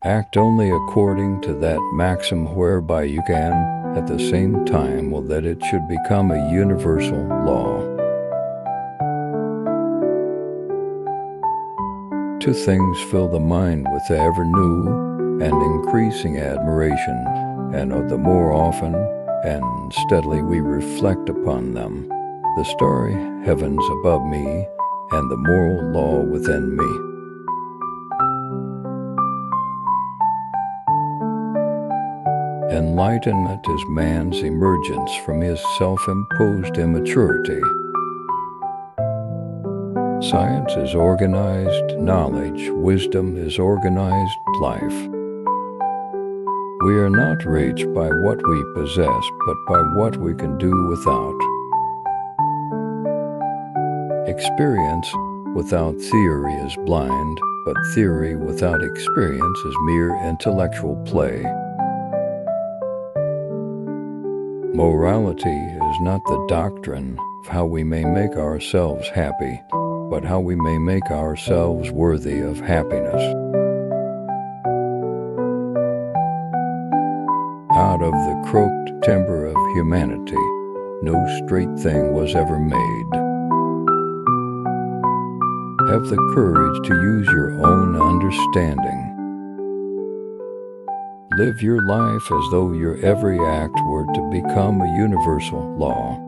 Act only according to that maxim whereby you can, at the same time, will that it should become a universal law. Two things fill the mind with ever new and increasing admiration, and the more often and steadily we reflect upon them, the starry heavens above me and the moral law within me. Enlightenment is man's emergence from his self-imposed immaturity. Science is organized knowledge, wisdom is organized life. We are not rich by what we possess, but by what we can do without. Experience without theory is blind, but theory without experience is mere intellectual play. Morality is not the doctrine of how we may make ourselves happy, but how we may make ourselves worthy of happiness. Out of the crooked timber of humanity, no straight thing was ever made. Have the courage to use your own understanding. Live your life as though your every act were to become a universal law.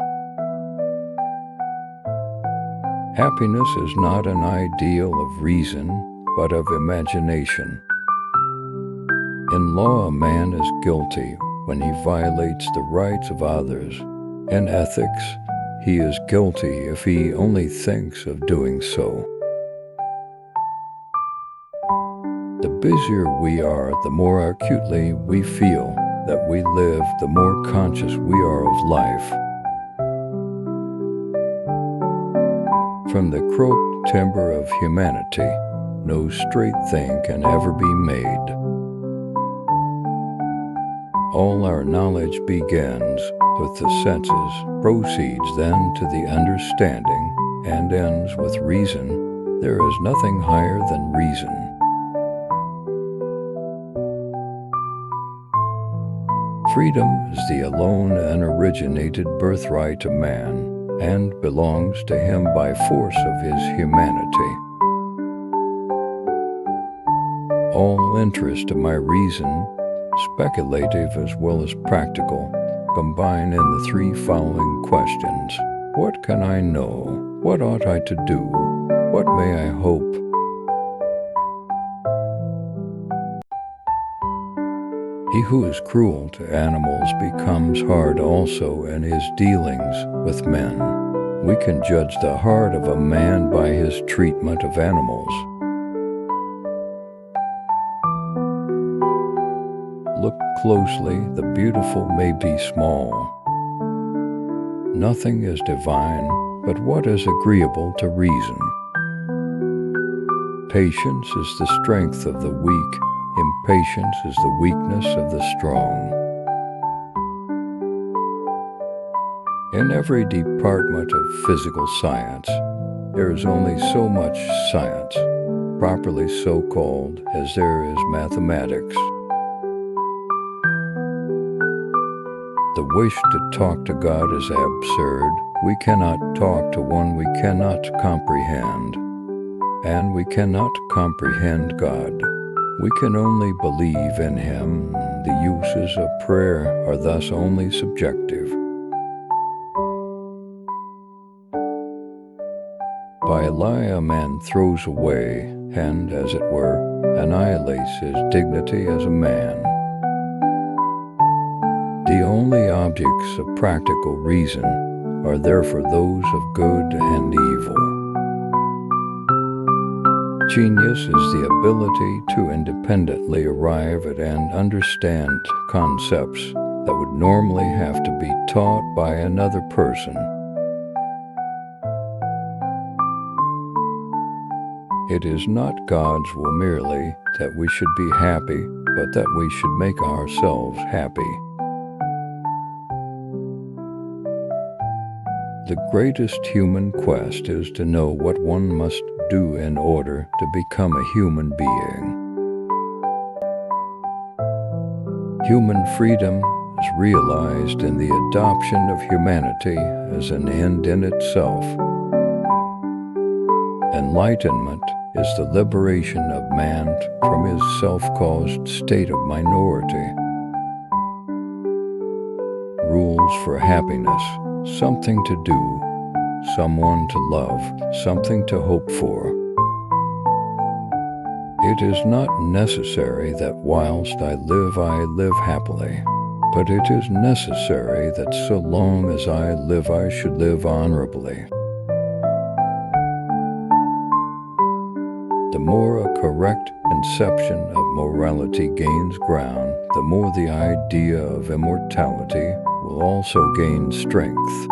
Happiness is not an ideal of reason, but of imagination. In law, a man is guilty when he violates the rights of others. In ethics, he is guilty if he only thinks of doing so. The busier we are, the more acutely we feel that we live, the more conscious we are of life. From the crooked timber of humanity, no straight thing can ever be made. All our knowledge begins with the senses, proceeds then to the understanding, and ends with reason. There is nothing higher than reason. Freedom is the alone unoriginated birthright of man, and belongs to him by force of his humanity. All interest of my reason, speculative as well as practical, combine in the three following questions. What can I know? What ought I to do? What may I hope? He who is cruel to animals becomes hard also in his dealings with men. We can judge the heart of a man by his treatment of animals. Look closely, the beautiful may be small. Nothing is divine but what is agreeable to reason. Patience is the strength of the weak. Impatience is the weakness of the strong. In every department of physical science, there is only so much science, properly so called, as there is mathematics. The wish to talk to God is absurd. We cannot talk to one we cannot comprehend, and we cannot comprehend God. We can only believe in Him. The uses of prayer are thus only subjective. By a lie a man throws away, and, as it were, annihilates his dignity as a man. The only objects of practical reason are therefore those of good and evil. Genius is the ability to independently arrive at and understand concepts that would normally have to be taught by another person. It is not God's will merely that we should be happy, but that we should make ourselves happy. The greatest human quest is to know what one must do in order to become a human being. Human freedom is realized in the adoption of humanity as an end in itself. Enlightenment is the liberation of man from his self-caused state of minority. Rules for happiness: something to do, someone to love, something to hope for. It is not necessary that whilst I live happily, but it is necessary that so long as I live, I should live honorably. The more a correct conception of morality gains ground, the more the idea of immortality will also gain strength.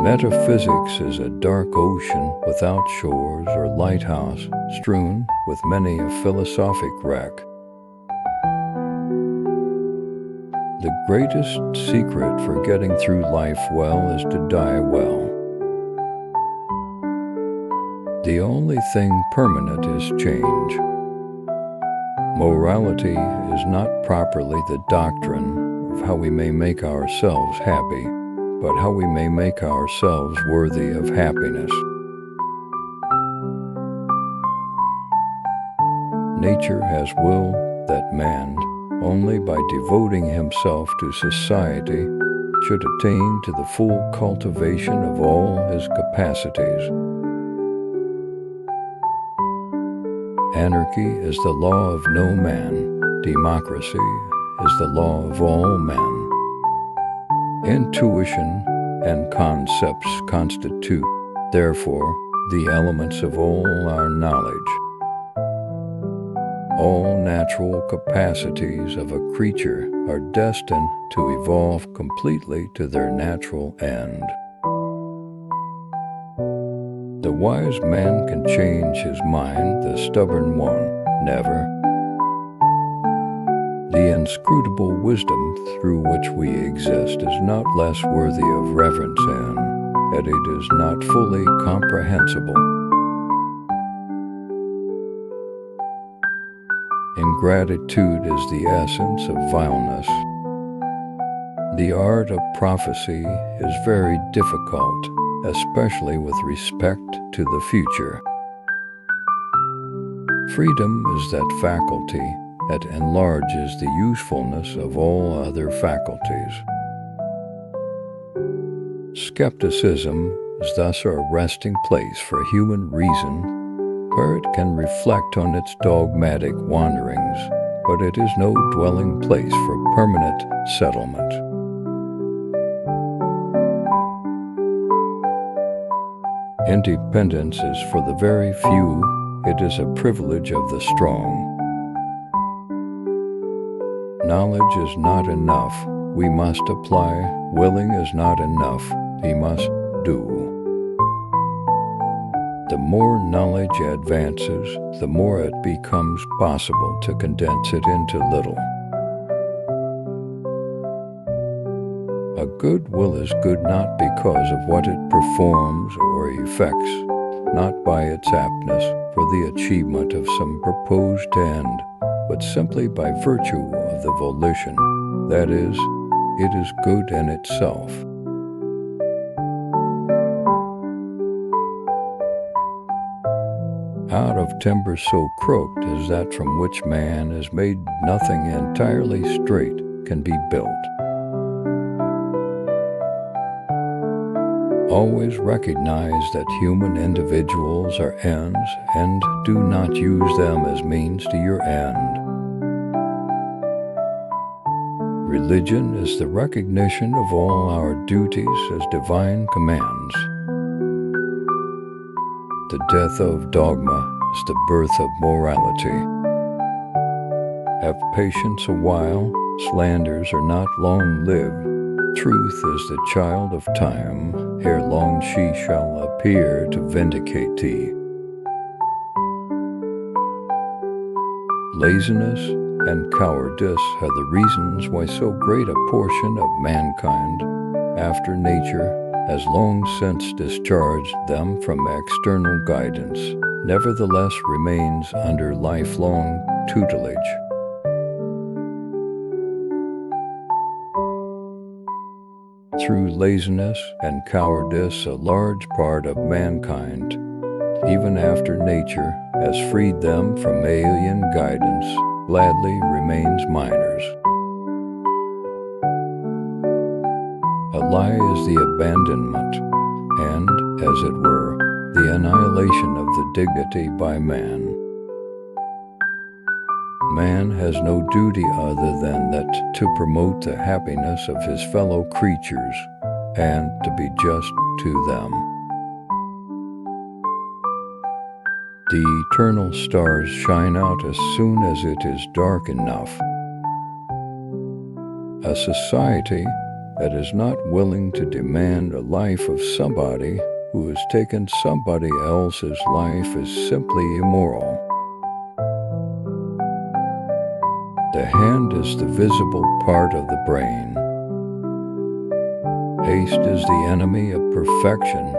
Metaphysics is a dark ocean without shores or lighthouse, strewn with many a philosophic wreck. The greatest secret for getting through life well is to die well. The only thing permanent is change. Morality is not properly the doctrine of how we may make ourselves happy, but how we may make ourselves worthy of happiness. Nature has willed that man, only by devoting himself to society, should attain to the full cultivation of all his capacities. Anarchy is the law of no man. Democracy is the law of all men. Intuition and concepts constitute, therefore, the elements of all our knowledge. All natural capacities of a creature are destined to evolve completely to their natural end. The wise man can change his mind, the stubborn one never. The inscrutable wisdom through which we exist is not less worthy of reverence in that it is not fully comprehensible. Ingratitude is the essence of vileness. The art of prophecy is very difficult, especially with respect to the future. Freedom is that faculty that enlarges the usefulness of all other faculties. Skepticism is thus a resting place for human reason, where it can reflect on its dogmatic wanderings, but it is no dwelling place for permanent settlement. Independence is for the very few. It is a privilege of the strong. Knowledge is not enough. We must apply. Willing is not enough. He must do. The more knowledge advances, the more it becomes possible to condense it into little. A good will is good not because of what it performs or effects, not by its aptness for the achievement of some proposed end, but simply by virtue of the volition, that is, it is good in itself. Out of timber so crooked as that from which man has made nothing entirely straight can be built. Always recognize that human individuals are ends and do not use them as means to your end. Religion is the recognition of all our duties as divine commands. The death of dogma is the birth of morality. Have patience a while, slanders are not long-lived. Truth is the child of time, ere long she shall appear to vindicate thee. Laziness and cowardice are the reasons why so great a portion of mankind, after nature has long since discharged them from external guidance, nevertheless remains under lifelong tutelage. Through laziness and cowardice, a large part of mankind, even after nature has freed them from alien guidance, gladly remains minors. A lie is the abandonment and, as it were, the annihilation of the dignity by man. Man has no duty other than that to promote the happiness of his fellow creatures and to be just to them. The eternal stars shine out as soon as it is dark enough. A society that is not willing to demand a life of somebody who has taken somebody else's life is simply immoral. The hand is the visible part of the brain. Haste is the enemy of perfection.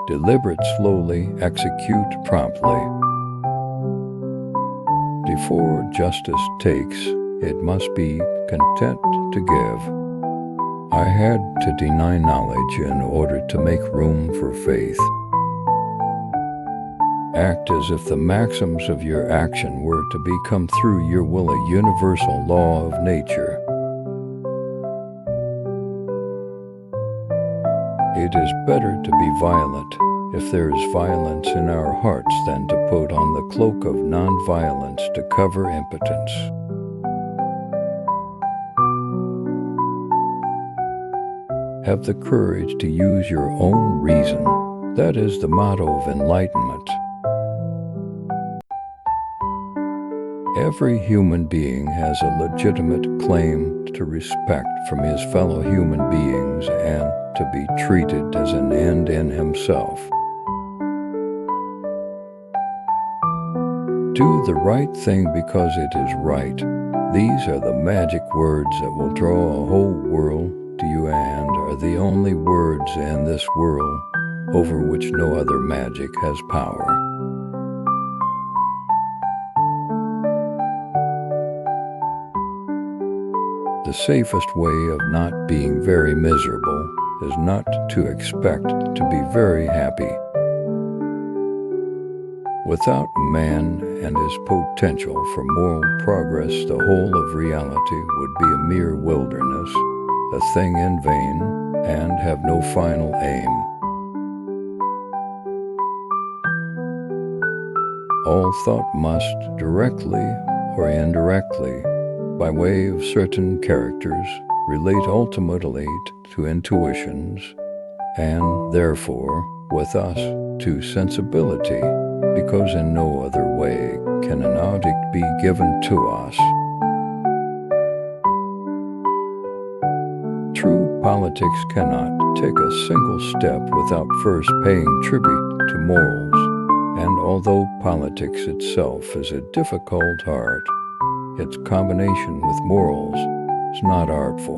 Deliberate slowly, execute promptly. Before justice takes, it must be content to give. I had to deny knowledge in order to make room for faith. Act as if the maxims of your action were to become through your will a universal law of nature. It is better to be violent if there is violence in our hearts than to put on the cloak of non-violence to cover impotence. Have the courage to use your own reason. That is the motto of enlightenment. Every human being has a legitimate claim to respect from his fellow human beings and to be treated as an end in himself. Do the right thing because it is right. These are the magic words that will draw a whole world to you and are the only words in this world over which no other magic has power. The safest way of not being very miserable is not to expect to be very happy. Without man and his potential for moral progress, the whole of reality would be a mere wilderness, a thing in vain, and have no final aim. All thought must, directly or indirectly, by way of certain characters, relate ultimately to intuitions, and therefore, with us, to sensibility, because in no other way can an object be given to us. True politics cannot take a single step without first paying tribute to morals, and although politics itself is a difficult art, its combination with morals is not artful,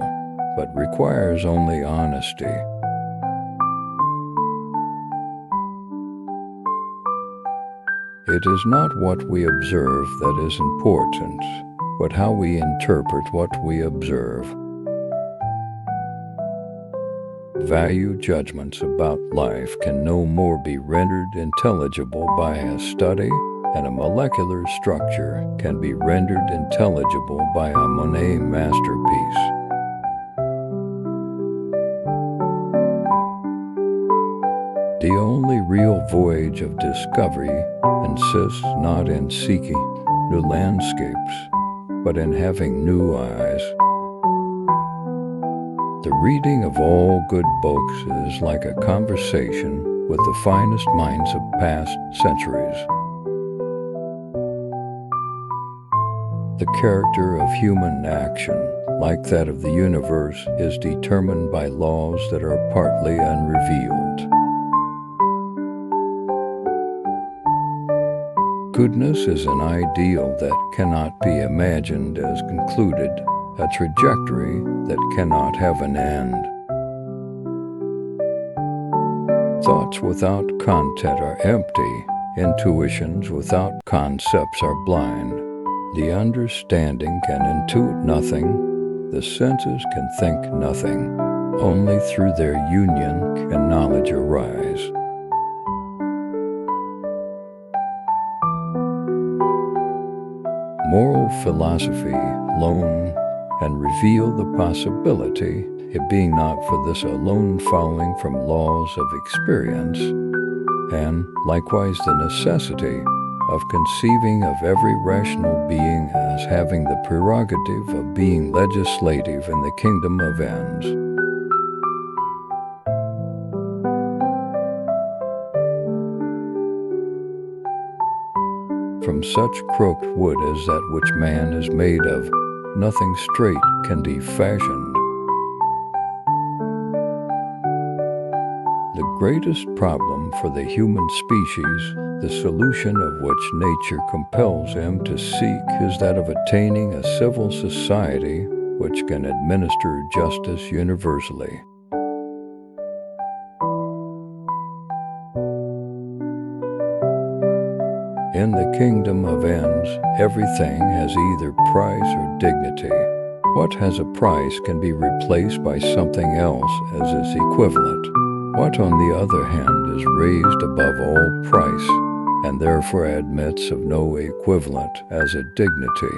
but requires only honesty. It is not what we observe that is important, but how we interpret what we observe. Value judgments about life can no more be rendered intelligible by a study, and a molecular structure can be rendered intelligible by a Monet masterpiece. The only real voyage of discovery insists not in seeking new landscapes, but in having new eyes. The reading of all good books is like a conversation with the finest minds of past centuries. The character of human action, like that of the universe, is determined by laws that are partly unrevealed. Goodness is an ideal that cannot be imagined as concluded, a trajectory that cannot have an end. Thoughts without content are empty. Intuitions without concepts are blind. The understanding can intuit nothing, the senses can think nothing. Only through their union can knowledge arise. Moral philosophy alone can reveal the possibility, it being not for this alone following from laws of experience, and likewise the necessity of conceiving of every rational being as having the prerogative of being legislative in the kingdom of ends. From such crooked wood as that which man is made of, nothing straight can be fashioned. The greatest problem for the human species, the solution of which nature compels him to seek, is that of attaining a civil society which can administer justice universally. In the kingdom of ends, everything has either price or dignity. What has a price can be replaced by something else as its equivalent. What, on the other hand, is raised above all price, and therefore admits of no equivalent as a dignity,